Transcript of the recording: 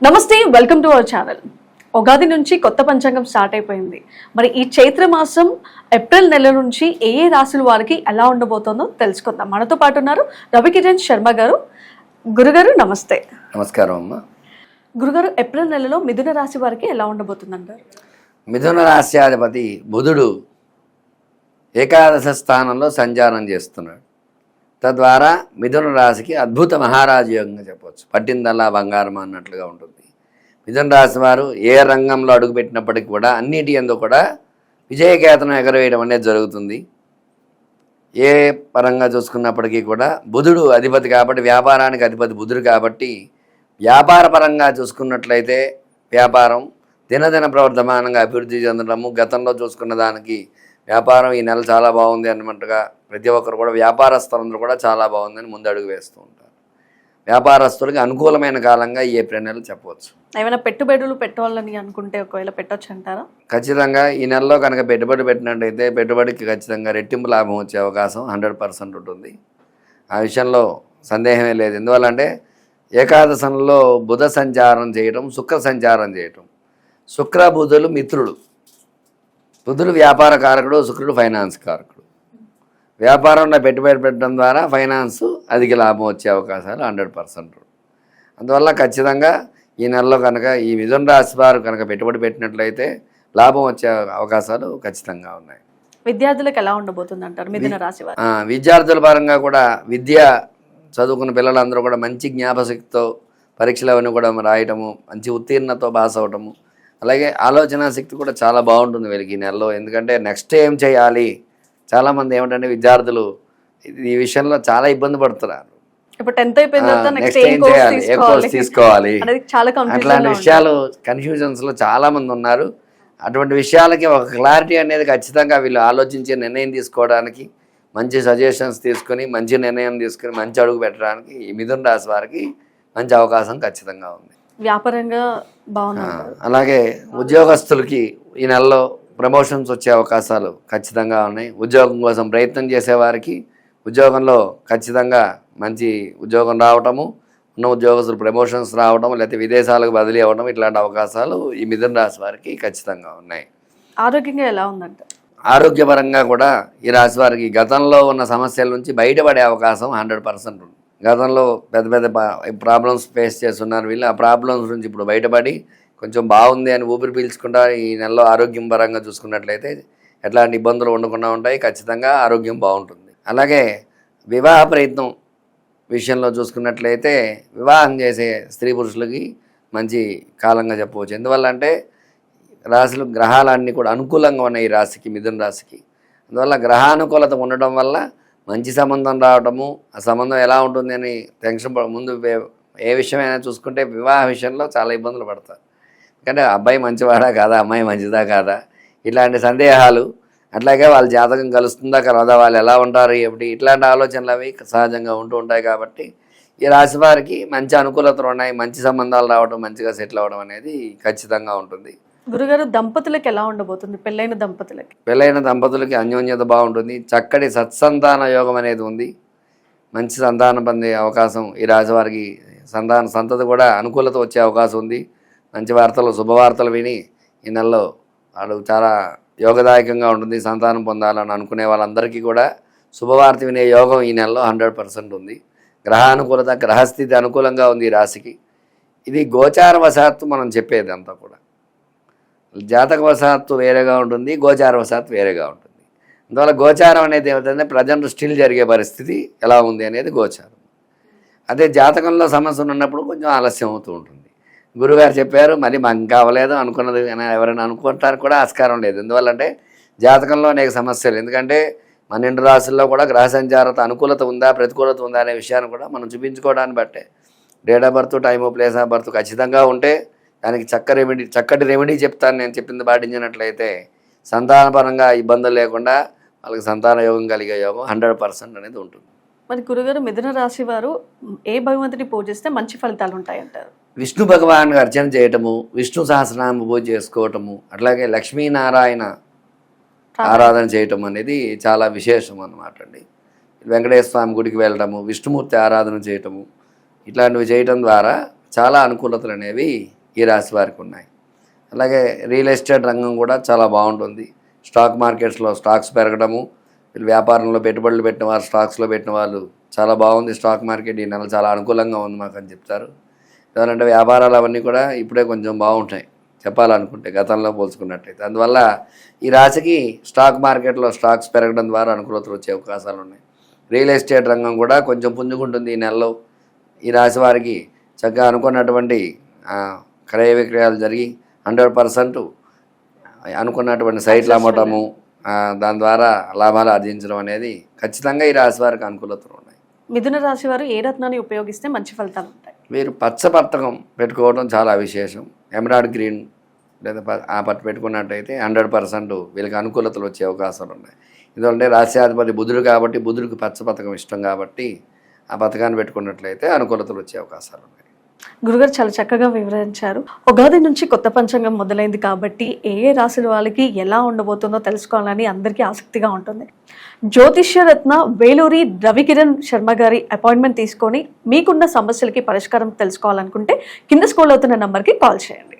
నమస్తే, welcome to our channel. Ugadi నుంచి కొత్త పంచాంగం స్టార్ట్ అయిపోయింది. మరి ఈ చైత్ర మాసం ఏప్రిల్ నెల నుంచి ఏ ఏ రాశుల వారికి ఎలా ఉండబోతుందో తెలుసుకుందాం. మనతో పాటు ఉన్నారు రవికిరణ్ శర్మ గారు. గురుగారు నమస్తే. నమస్కారం అమ్మ. గురుగారు, ఏప్రిల్ నెలలో మిథున రాశి వారికి ఎలా ఉండబోతుందంటారు? మిథున రాశ్యాధిపతి బుధుడు ఏకాదశ స్థానంలో సంచారం చేస్తున్నాడు. తద్వారా మిథున రాశికి అద్భుత మహారాజ యోగంగా చెప్పవచ్చు. పట్టిందల్లా బంగారం అన్నట్లుగా ఉంటుంది. మిథున రాశి వారు ఏ రంగంలో అడుగుపెట్టినప్పటికీ కూడా అన్నిటి యందు కూడా విజయకేతనం ఎగరవేయడం అనేది జరుగుతుంది. ఏ పరంగా చూసుకున్నప్పటికీ కూడా బుధుడు అధిపతి కాబట్టి, వ్యాపారానికి అధిపతి బుధుడు కాబట్టి, వ్యాపార పరంగా చూసుకున్నట్లయితే వ్యాపారం దినదిన ప్రవర్ధమానంగా అభివృద్ధి చెందడము, గతంలో చూసుకున్న దానికి వ్యాపారం ఈ నెల చాలా బాగుంది అన్నట్టుగా ప్రతి ఒక్కరు కూడా వ్యాపారస్తులందరూ కూడా చాలా బాగుందని ముందు అడుగు వేస్తూ ఉంటారు. వ్యాపారస్తులకి అనుకూలమైన కాలంగా ఈ ఏప్రిల్ నెల చెప్పవచ్చు. ఏమైనా పెట్టుబడులు పెట్టాలని అనుకుంటే ఒకవేళ పెట్టొచ్చు అంటారా? ఖచ్చితంగా ఈ నెలలో కనుక పెట్టుబడి పెట్టినట్టయితే పెట్టుబడికి ఖచ్చితంగా రెట్టింపు లాభం వచ్చే అవకాశం 100% ఉంటుంది. ఆ విషయంలో సందేహమే లేదు. ఎందువల్లంటే ఏకాదశంలో బుధ సంచారం చేయటం, శుక్ర సంచారం చేయటం. శుక్ర బుధులు మిత్రులు. బుధుడు వ్యాపార కారకుడు, శుక్రుడు ఫైనాన్స్ కారకుడు. వ్యాపారంలో పెట్టుబడి పెట్టడం ద్వారా ఫైనాన్స్ అధిక లాభం వచ్చే అవకాశాలు 100%. అందువల్ల ఖచ్చితంగా ఈ నెలలో కనుక ఈ మిథున రాశి వారు కనుక పెట్టుబడి పెట్టినట్లయితే లాభం వచ్చే అవకాశాలు ఖచ్చితంగా ఉన్నాయి. విద్యార్థులకు ఎలా ఉండబోతుంది అంటారు మిథున రాశి వారు? విద్యార్థుల పరంగా కూడా విద్య చదువుకున్న పిల్లలందరూ కూడా మంచి జ్ఞాపశక్తితో పరీక్షలు అవన్నీ కూడా రాయటము, మంచి ఉత్తీర్ణతో పాస్ అవటము, అలాగే ఆలోచన శక్తి కూడా చాలా బాగుంటుంది వీళ్ళకి ఈ నెలలో. ఎందుకంటే నెక్స్ట్ ఏం చేయాలి, చాలామంది ఏమిటంటే విద్యార్థులు ఈ విషయంలో చాలా ఇబ్బంది పడుతున్నారు. ఇప్పుడు 10th అయిపోయిన తర్వాత నెక్స్ట్ ఏం చేయాలి, ఏ కోర్స్ తీసుకోవాలి, అట్లాంటి విషయాలు కన్ఫ్యూజన్స్లో చాలామంది ఉన్నారు. అటువంటి విషయాలకి ఒక క్లారిటీ అనేది ఖచ్చితంగా వీళ్ళు ఆలోచించి నిర్ణయం తీసుకోవడానికి, మంచి సజెషన్స్ తీసుకొని మంచి నిర్ణయం తీసుకొని మంచి అడుగు పెట్టడానికి ఈ మిథున రాశి వారికి మంచి అవకాశం ఖచ్చితంగా ఉంది. వ్యాపారంగా బాగుంది. అలాగే ఉద్యోగస్తులకి ఈ నెలలో ప్రమోషన్స్ వచ్చే అవకాశాలు ఖచ్చితంగా ఉన్నాయి. ఉద్యోగం కోసం ప్రయత్నం చేసేవారికి ఉద్యోగంలో ఖచ్చితంగా మంచి ఉద్యోగం రావటము, ఉన్న ఉద్యోగస్తులు ప్రమోషన్స్ రావడం, లేకపోతే విదేశాలకు బదిలీ అవ్వడం, ఇట్లాంటి అవకాశాలు ఈ మిథున రాశి వారికి ఖచ్చితంగా ఉన్నాయి. ఆరోగ్యంగా ఎలా ఉందంట? ఆరోగ్యపరంగా కూడా ఈ రాశి వారికి గతంలో ఉన్న సమస్యల నుంచి బయటపడే అవకాశం 100% ఉంది. గతంలో పెద్ద పెద్ద ప్రాబ్లమ్స్ ఫేస్ చేస్తున్నారు వీళ్ళు. ఆ ప్రాబ్లమ్స్ నుంచి ఇప్పుడు బయటపడి కొంచెం బాగుంది అని ఊపిరి పీల్చుకుంటా ఈ నెలలో ఆరోగ్యం పరంగా చూసుకున్నట్లయితే ఎట్లాంటి ఇబ్బందులు ఉండకుండా ఉంటాయి. ఖచ్చితంగా ఆరోగ్యం బాగుంటుంది. అలాగే వివాహ ప్రయత్నం విషయంలో చూసుకున్నట్లయితే వివాహం చేసే స్త్రీ పురుషులకి మంచి కాలంగా చెప్పవచ్చు. ఎందువల్ల అంటే రాశులు గ్రహాలన్నీ కూడా అనుకూలంగా ఉన్నాయి ఈ రాశికి, మిథున రాశికి. అందువల్ల గ్రహానుకూలత ఉండడం వల్ల మంచి సంబంధం రావడము, ఆ సంబంధం ఎలా ఉంటుంది అని టెన్షన్ ముందు ఏ విషయమైనా చూసుకుంటే వివాహ విషయంలో చాలా ఇబ్బందులు పడతారు. ఎందుకంటే అబ్బాయి మంచివాడా కాదా, అమ్మాయి మంచిదా కాదా, ఇట్లాంటి సందేహాలు, అట్లాగే వాళ్ళ జాతకం కలుస్తుందా కలదా, వాళ్ళు ఎలా ఉంటారు ఏమిటి, ఇట్లాంటి ఆలోచనలు అవి సహజంగా ఉంటూ ఉంటాయి. కాబట్టి ఈ రాశి వారికి మంచి అనుకూలతలు ఉన్నాయి. మంచి సంబంధాలు రావడం, మంచిగా సెటిల్ అవ్వడం అనేది ఖచ్చితంగా ఉంటుంది. గురుగారు, దంపతులకు ఎలా ఉండబోతుంది? పెళ్ళైన దంపతులకి అన్యోన్యత బాగుంటుంది. చక్కటి సత్సంతాన యోగం అనేది ఉంది. మంచి సంతానం పొందే అవకాశం ఈ రాశి వారికి, సంతతి కూడా అనుకూలత వచ్చే అవకాశం ఉంది. మంచి వార్తలు, శుభవార్తలు విని ఈ నెలలో వాళ్ళు చాలా యోగదాయకంగా ఉంటుంది. సంతానం పొందాలని అనుకునే వాళ్ళందరికీ కూడా శుభవార్త వినే యోగం ఈ నెలలో 100% ఉంది. గ్రహానుకూలత, గ్రహస్థితి అనుకూలంగా ఉంది ఈ రాశికి. ఇది గోచారవశాత్తు మనం చెప్పేది అంతా కూడా. జాతకవశాత్తు వేరేగా ఉంటుంది, గోచారవశాత్తు వేరేగా ఉంటుంది. అందువల్ల గోచారం అనేది ఏమిటంటే ప్రజెంట్ స్టిల్ జరిగే పరిస్థితి ఎలా ఉంది అనేది గోచారం. అదే జాతకంలో సమస్యలు ఉన్నప్పుడు కొంచెం ఆలస్యం అవుతూ ఉంటుంది. గురుగారు చెప్పారు, మరి మనకు కావలేదు అనుకున్నది ఎవరైనా అనుకుంటారు కూడా ఆస్కారం లేదు. ఎందువల్లంటే జాతకంలో అనేక సమస్యలు. ఎందుకంటే 12 రాశుల్లో కూడా గ్రహ సంచారత అనుకూలత ఉందా, ప్రతికూలత ఉందా అనే విషయాన్ని కూడా మనం చూపించుకోవడాన్ని బట్టే date of birth, time of place of birth ఖచ్చితంగా ఉంటే దానికి చక్కటి రెమెడీ చెప్తాను. నేను చెప్పింది పాటించినట్లయితే సంతానపరంగా ఇబ్బందులు లేకుండా వాళ్ళకి సంతాన యోగం కలిగే యోగం 100% అనేది ఉంటుంది. మరి గురుగారు, మిథున రాశి వారు ఏ భగవంతుని పూజిస్తే మంచి ఫలితాలు ఉంటాయంటారు? విష్ణు భగవాన్ అర్చన చేయటము, విష్ణు సహస్రనామ పూజ చేసుకోవటము, అట్లాగే లక్ష్మీనారాయణ ఆరాధన చేయటం అనేది చాలా విశేషం అన్నమాట అండి. వెంకటేశ్వర స్వామి గుడికి వెళ్ళటము, విష్ణుమూర్తి ఆరాధన చేయటము, ఇట్లాంటివి చేయటం ద్వారా చాలా అనుకూలతలు అనేవి ఈ రాశి వారికి ఉన్నాయి. అలాగే రియల్ ఎస్టేట్ రంగం కూడా చాలా బాగుంటుంది. స్టాక్ మార్కెట్స్లో స్టాక్స్ పెరగడము, వీళ్ళు వ్యాపారంలో పెట్టుబడులు పెట్టిన వారు, స్టాక్స్లో పెట్టిన వాళ్ళు చాలా బాగుంది స్టాక్ మార్కెట్ ఈ నెల చాలా అనుకూలంగా ఉంది మాకు అని చెప్తారు. ఏమంటే వ్యాపారాలు అవన్నీ కూడా ఇప్పుడే కొంచెం బాగుంటాయి చెప్పాలనుకుంటే గతంలో పోల్చుకున్నట్టయితే. అందువల్ల ఈ రాశికి స్టాక్ మార్కెట్లో స్టాక్స్ పెరగడం ద్వారా అనుకూలతలు వచ్చే అవకాశాలు ఉన్నాయి. రియల్ ఎస్టేట్ రంగం కూడా కొంచెం పుంజుకుంటుంది ఈ నెలలో. ఈ రాశి వారికి చక్కగా అనుకున్నటువంటి క్రయ విక్రయాలు జరిగి 100% అనుకున్నటువంటి సైట్లు అమ్మటము, దాని ద్వారా లాభాలు ఆర్జించడం అనేది ఖచ్చితంగా ఈ రాశి వారికి అనుకూలతలు ఉన్నాయి. మిథున రాశి వారు ఏ రత్నాన్ని ఉపయోగిస్తే మంచి ఫలితాలు ఉంటాయి? వీరు పచ్చ పట్టకం పెట్టుకోవడం చాలా విశేషం. ఎమరాల్డ్ గ్రీన్ లేదా ఆ పట్టు పెట్టుకున్నట్టయితే 100% వీళ్ళకి అనుకూలతలు వచ్చే అవకాశాలు ఉన్నాయి. ఎందుకంటే రాశ్యాధిపతి బుధుడు కాబట్టి బుధుడికి పచ్చ పథకం ఇష్టం కాబట్టి ఆ పథకాన్ని పెట్టుకున్నట్లయితే అనుకూలతలు వచ్చే అవకాశాలు ఉన్నాయి. గురుగారు చాలా చక్కగా వివరించారు. ఉగాది నుంచి కొత్త పంచాంగం మొదలైంది కాబట్టి ఏ రాశుల వాళ్ళకి ఎలా ఉండబోతుందో తెలుసుకోవాలని అందరికీ ఆసక్తిగా ఉంటుంది. జ్యోతిష్య రత్న వేలూరి రవికిరణ్ శర్మ గారి అపాయింట్మెంట్ తీసుకొని మీకున్న సమస్యలకి పరిష్కారం తెలుసుకోవాలనుకుంటే కింద స్క్రోల్ అవుతున్న నంబర్కి కాల్ చేయండి.